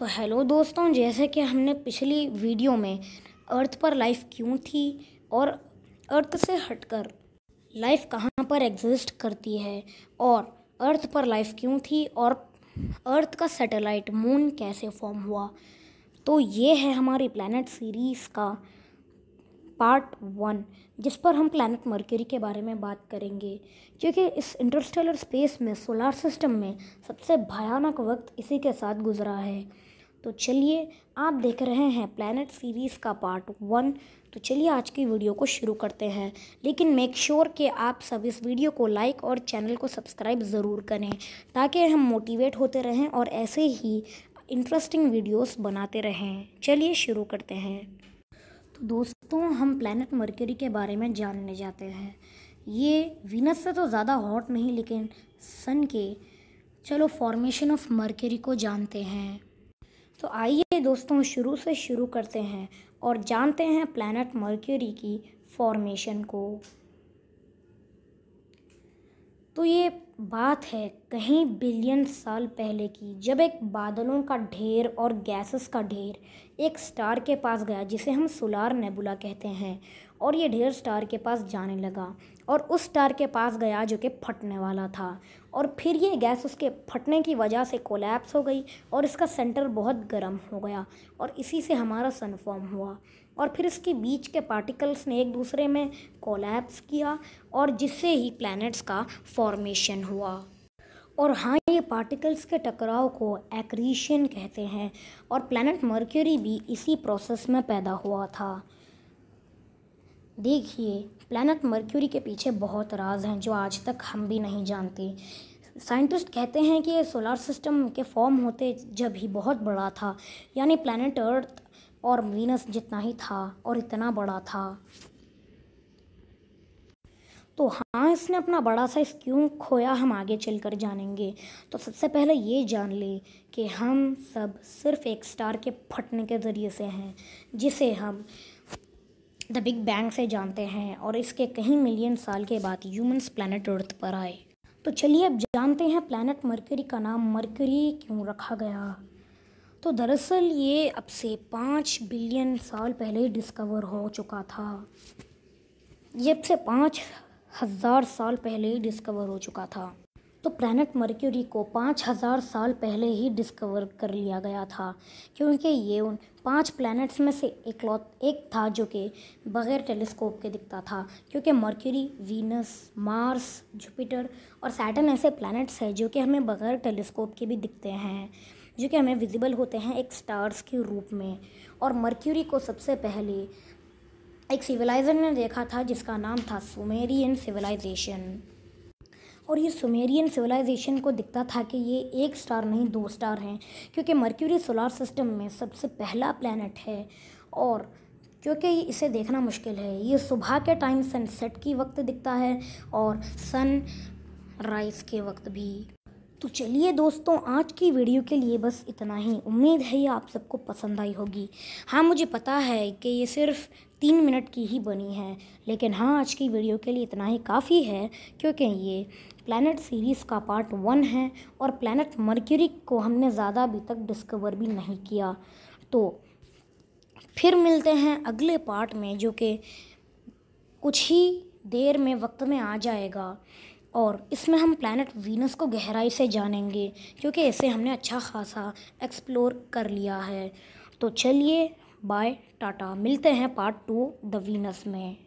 तो हेलो दोस्तों, जैसे कि हमने पिछली वीडियो में अर्थ पर लाइफ क्यों थी और अर्थ से हटकर लाइफ कहाँ पर एग्जिस्ट करती है और अर्थ पर लाइफ क्यों थी और अर्थ का सैटेलाइट मून कैसे फॉर्म हुआ, तो ये है हमारी प्लैनेट सीरीज़ का पार्ट 1, जिस पर हम प्लैनेट मरकरी के बारे में बात करेंगे, क्योंकि इस इंटरस्टेलर स्पेस में सोलार सिस्टम में सबसे भयानक वक्त इसी के साथ गुजरा है। तो चलिए, आप देख रहे हैं प्लैनेट सीरीज़ का पार्ट 1। तो चलिए आज की वीडियो को शुरू करते हैं, लेकिन मेक श्योर कि आप सब इस वीडियो को लाइक और चैनल को सब्सक्राइब ज़रूर करें, ताकि हम मोटिवेट होते रहें और ऐसे ही इंटरेस्टिंग वीडियोस बनाते रहें। चलिए शुरू करते हैं। तो दोस्तों, हम प्लैनेट मरकरी के बारे में जानने जाते हैं। ये वीनस से तो ज़्यादा हॉट नहीं, लेकिन सन के चलो फॉर्मेशन ऑफ मरकरी को जानते हैं। तो आइए दोस्तों, शुरू से शुरू करते हैं और जानते हैं प्लैनेट मरकरी की फॉर्मेशन को। तो ये बात है कहीं बिलियन साल पहले की, जब एक बादलों का ढेर और गैसेस का ढेर एक स्टार के पास गया, जिसे हम सोलार नेबुला कहते हैं, और ये ढेर स्टार के पास जाने लगा और उस स्टार के पास गया जो कि फटने वाला था, और फिर ये गैस उसके फटने की वजह से कोलैप्स हो गई और इसका सेंटर बहुत गर्म हो गया और इसी से हमारा सन फॉर्म हुआ। और फिर इसके बीच के पार्टिकल्स ने एक दूसरे में कोलैप्स किया और जिससे ही प्लैनेट्स का फॉर्मेशन हुआ। और हाँ, ये पार्टिकल्स के टकराव को एक्रीशन कहते हैं और प्लैनेट मरकरी भी इसी प्रोसेस में पैदा हुआ था। देखिए, प्लैनेट मरकरी के पीछे बहुत राज हैं जो आज तक हम भी नहीं जानते। साइंटिस्ट कहते हैं कि ये सोलार सिस्टम के फॉर्म होते जब ही बहुत बड़ा था, यानी प्लैनेट अर्थ और वीनस जितना ही था और इतना बड़ा था। तो हाँ, इसने अपना बड़ा साइज क्यों खोया, हम आगे चलकर जानेंगे। तो सबसे पहले ये जान ले कि हम सब सिर्फ एक स्टार के फटने के ज़रिए से हैं, जिसे हम द बिग बैंग से जानते हैं, और इसके कई मिलियन साल के बाद ह्यूमंस प्लैनेट अर्थ पर आए। तो चलिए अब जानते हैं प्लैनेट मरकरी का नाम मरकरी क्यों रखा गया। तो दरअसल ये अब से 5 बिलियन साल पहले डिस्कवर हो चुका था। ये अब से 5000 साल पहले ही डिस्कवर हो चुका था। तो प्लैनेट मरकरी को 5000 साल पहले ही डिस्कवर कर लिया गया था, क्योंकि ये उन 5 प्लैनेट्स में से एक था जो कि बग़ैर टेलीस्कोप के दिखता था, क्योंकि मरकरी, वीनस, मार्स, जुपिटर और सैटर्न ऐसे प्लैनेट्स हैं जो कि हमें बग़ैर टेलीस्कोप के भी दिखते हैं, जो कि हमें विजिबल होते हैं एक स्टार्स के रूप में। और मरकरी को सबसे पहले एक सिविलाइजर ने देखा था जिसका नाम था सुमेरियन सिविलाइजेशन। और ये सुमेरियन सिविलाइजेशन को दिखता था कि ये एक स्टार नहीं 2 स्टार हैं, क्योंकि मरकरी सोलार सिस्टम में सबसे पहला प्लैनेट है और क्योंकि इसे देखना मुश्किल है। ये सुबह के टाइम सनसेट की वक्त दिखता है और सन राइज के वक्त भी। तो चलिए दोस्तों, आज की वीडियो के लिए बस इतना ही। उम्मीद है ये आप सबको पसंद आई होगी। हाँ, मुझे पता है कि ये सिर्फ 3 मिनट की ही बनी है, लेकिन हाँ, आज की वीडियो के लिए इतना ही काफ़ी है, क्योंकि ये प्लैनेट सीरीज़ का पार्ट 1 है और प्लैनेट मरकरी को हमने ज़्यादा अभी तक डिस्कवर भी नहीं किया। तो फिर मिलते हैं अगले पार्ट में, जो कि कुछ ही देर में वक्त में आ जाएगा, और इसमें हम प्लैनेट वीनस को गहराई से जानेंगे, क्योंकि इसे हमने अच्छा खासा एक्सप्लोर कर लिया है। तो चलिए, बाय, टाटा, मिलते हैं पार्ट 2 द वीनस में।